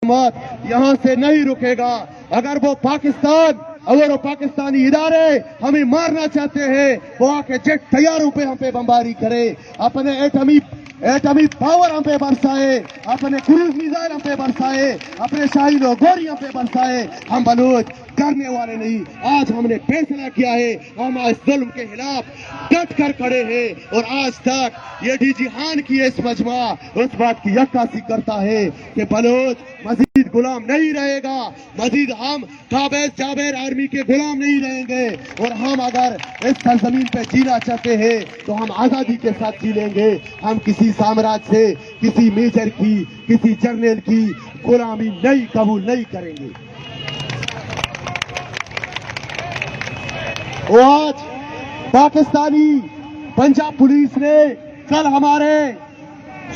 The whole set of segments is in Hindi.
यहाँ से नहीं रुकेगा। अगर वो पाकिस्तान अगर वो पाकिस्तानी इदारे हमें मारना चाहते हैं, वो आके जेट तैयारों पे हम पे बमबारी करे, अपने एटमी पावर हम पे बरसाए, अपने क्रूज मिसाइल हम पे बरसाए, अपने शाहीन और गोरी हम पे बरसाए। हम बलूच करने वाले नहीं। आज हमने फैसला किया है, हम इस जुल्म के खिलाफ डट कर खड़े हैं। और आज तक ये डीजी खान की इस मजमा उस बात की यक्कासी करता है कि बलूच मजीद गुलाम नहीं रहेगा, मजीद हम काबिज जावेद आर्मी के गुलाम नहीं रहेंगे। और हम अगर इस सरजमीन पे जीना चाहते हैं तो हम आजादी के साथ जी लेंगे। हम किसी साम्राज्य से, किसी मेजर की, किसी जनरल की गुलामी नहीं कबूल नहीं करेंगे। और आज पाकिस्तानी पंजाब पुलिस ने कल हमारे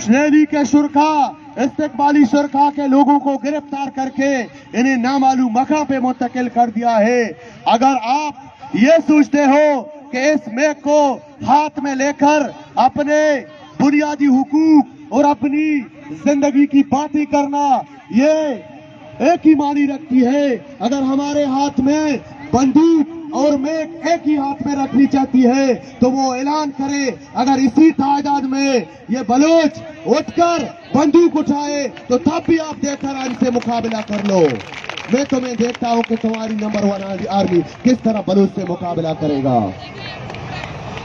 नेवी के शुरका, इस्तेकबाली शुरका के लोगों को गिरफ्तार करके इन्हें नामालूम मकाम पे मुंतकिल कर दिया है। अगर आप ये सोचते हो कि इस मेक को हाथ में लेकर अपने बुनियादी हुकूक और अपनी जिंदगी की बातें करना ये एक ही मानी रखती है। अगर हमारे हाथ में बंदूक और मेक एक ही हाथ में रखनी चाहती है तो वो ऐलान करे। अगर इसी तादाद में ये बलूच उठकर बंदूक उठाए तो तब भी आप देखकर इनसे मुकाबला कर लो। मैं तुम्हें देखता हूं कि तुम्हारी नंबर 1 आर्मी किस तरह बलूच से मुकाबला करेगा।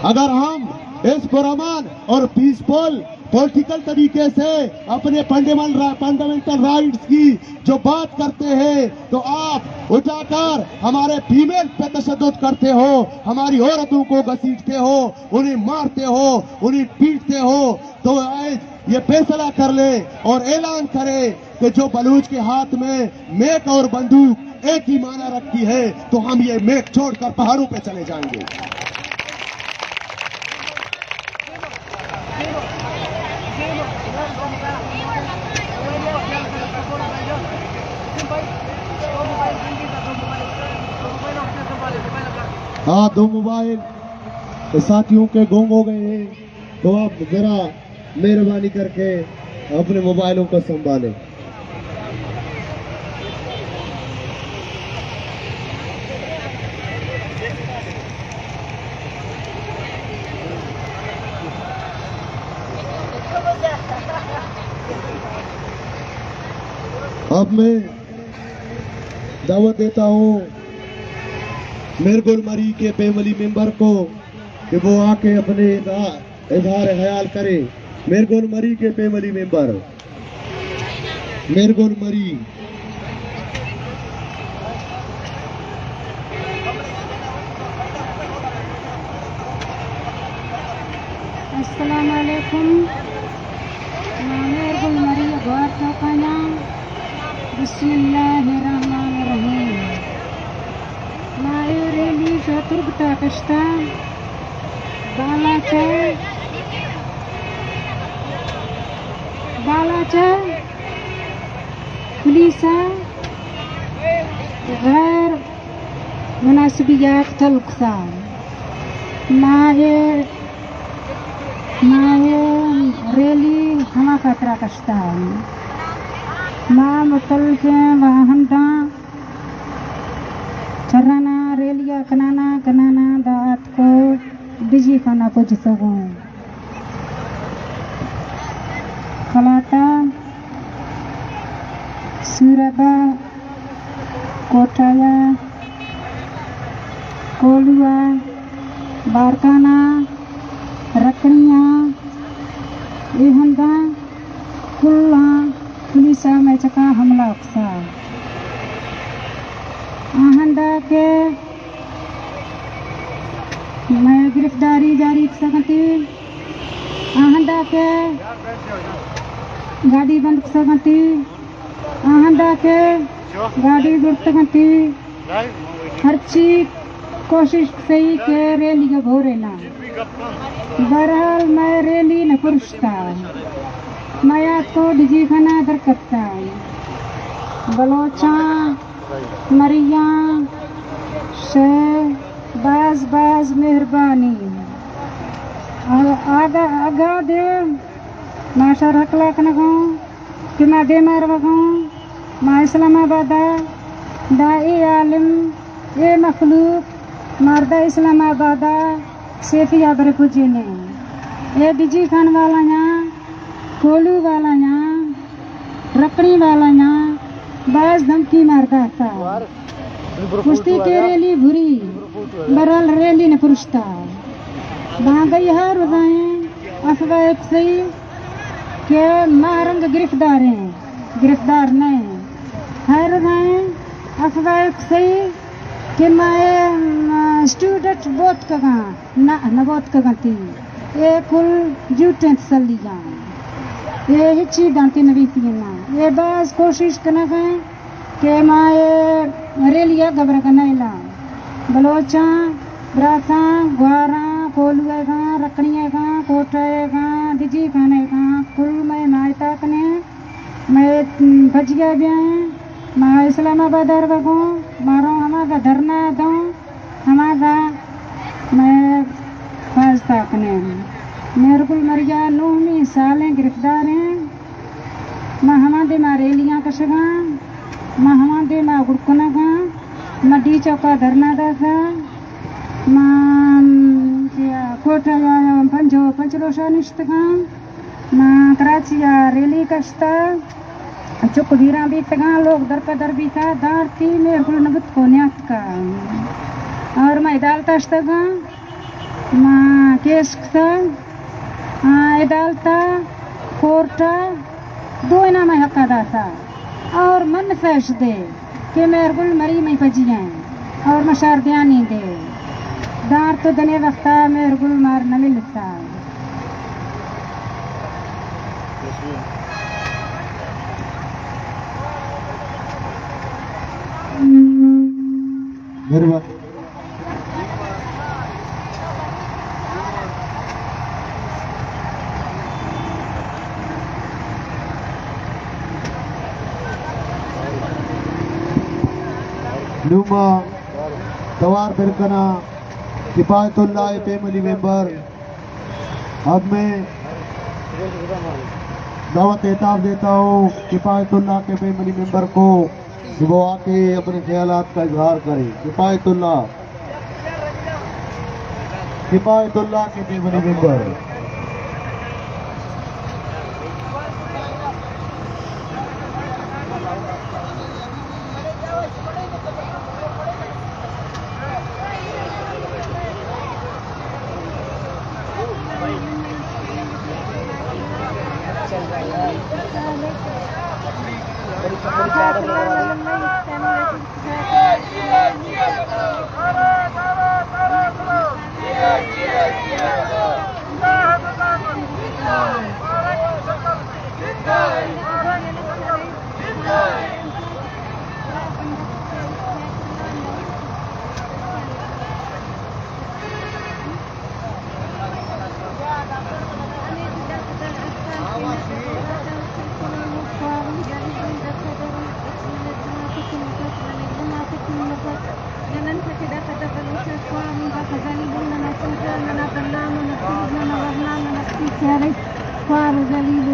अगर हम इस पुरअमन और पीसफुल पॉलिटिकल तरीके से अपने फंडामेंटल राइट्स की जो बात करते हैं तो आप उठाकर हमारे फीमेल पे तशद्दुद करते हो, हमारी औरतों को घसीटते हो, उन्हें मारते हो, उन्हें पीटते हो। तो ये फैसला कर ले और ऐलान करे कि जो बलूच के हाथ में मेक और बंदूक एक ही माना रखती है तो हम ये मेक छोड़कर पहाड़ों पे चले जाएंगे। हाँ, 2 मोबाइल साथियों के गुम हो गए हैं, तो आप जरा मेहरबानी करके अपने मोबाइलों को संभालें। अब मैं दावत देता हूँ मिरगुल मरी के फैमिली मेंबर को कि वो आके अपने इजहार ख्याल करे। मिरगुल मरी के फैमिली मेंबर, मिरगुल मरी। अस्सलाम वालेकुम। मिरगुल मरी गौर चौकाना। बिस्मिल्लाहिर्रहमानिर्रहीम। रेली चतुर्गता कष्टा बालाचा पुलिसा गैर मुनासिबियात तलुक्सा नाये रेली हमा खतरा कष्टा ना मुतलके वाहनदा चराना रेलिया कनाना दात को बिजी खाना कुछ सगों खलाता सूरबा कोटाया कोलुआ बारकाना रकड़िया एहंदा कुल्ला पुलिसा में चका हमला अक्सा आहंदा के मैं गिरफ्तारी जारी सकती। आहंदा के गाड़ी बंद सकती। आहंदा के गाड़ी गुड़ सकती। हर चीज कोशिश सही के रैली का भोरे ना। बहरहाल मैं रैली न पुरुषता मैं आपको डिजी खाना दरकता बलोचा मरिया से बाज मेहरबानी आगा दे माशा रखला कन कि मैं बेमार वगाऊं माँ इस्लामाबादा दाई आलिम ए मखलूक मर्दा इस्लामाबादा सेफिया बर पुजे ने ए डिजी खान वाला यहाँ कोलू वाला यहाँ रकड़ी वाला यहाँ बाज धमकी मारता था कुश्ती के रेली भूरी बरल रेली ने पुरुषता वहाँ गई हर उदाएं अफवाह सही के महारंग गिरफ्तार हैं गिरफ्तार नहीं हर उदाएं अफवाह सही के मैं स्टूडेंट बोत का ना बोत का गति ये कुल जूटे सली जाए ये हिची दांती नबी पीना ये बस कोशिश करना है कि माए रेलिया घबरा करना इला बलोचा ब्रासा ग्वारा कोलुएगा रकड़िएगा कोटेगा दिजी खानेगा कुल में माए तक ने मैं भजिया भी आए माँ इस्लामाबाद बगो मारो हमारा धरना दो हमारा मैं फाज तक ने मेरे को मरिया नूमी सालें गिरफ्तार हैं माँ हमारे माँ रेलियाँ कशगा माँ हमारे माँ गुड़कना का माँ डी चौका धरना दासा माँ कोटा पंजो पंचलोशा निश्तगा माँ कराची रेली कश्ता चुक वीरा भी तगा लोग दर का दर भी था दारती मेरे को नबत को न्यात का और मैं डालता तगा माँ केस था डालता कोर्टा दो इना में हक अदा था और मन फैश दे कि मेरे गुल मरी में पजी हैं और मशार ध्यानी दे दार तो दने वक्ता मेरे गुल मार न मिलता नुमा तवार बिरकना किफायतुल्लाह फैमिली मेंबर अब मैं दावत एताब देता हूँ किफायतुल्लाह के फैमिली मेंबर को कि वो आके अपने ख्यालात का इजहार करे। किफायतुल्लाह के फैमिली मेंबर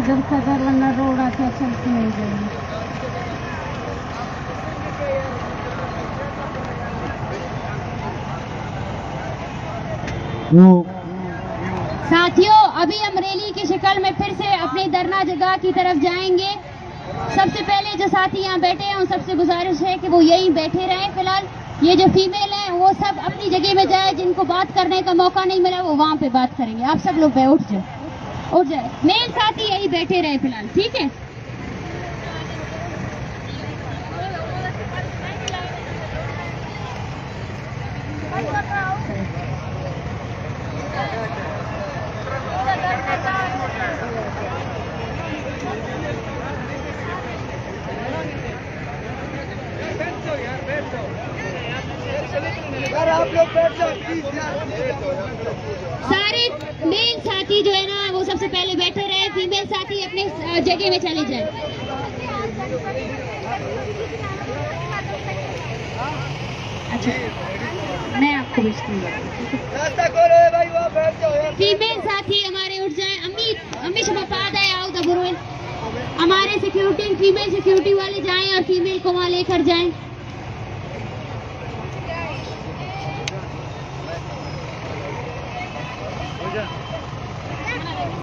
जब सदर वरना रोड़ा क्या चलती नहीं गई। साथियों अभी हम रैली की शक्ल में फिर से अपनी धरना जगह की तरफ जाएंगे। सबसे पहले जो साथी यहाँ बैठे हैं उन सबसे गुजारिश है कि वो यहीं बैठे रहें। फिलहाल ये जो फीमेल हैं वो सब अपनी जगह में जाए, जिनको बात करने का मौका नहीं मिला वो वहाँ पे बात करेंगे। आप सब लोग उठ जाए। मेल साथी यही बैठे रहे फिलहाल, ठीक है। आप लोग बैठ जाओ प्लीज। सारे मेल साथी जो है ना वो सबसे पहले बैठे रहे, फीमेल साथी अपने जगह में चले जाए। अच्छा मैं आपको भेजती हूँ। फीमेल साथी हमारे उठ जाए। अम्मी शमा पाद है आओ द बुरुन हमारे सिक्योरिटी फीमेल सिक्योरिटी वाले जाएं और फीमेल को वहां लेकर जाएं।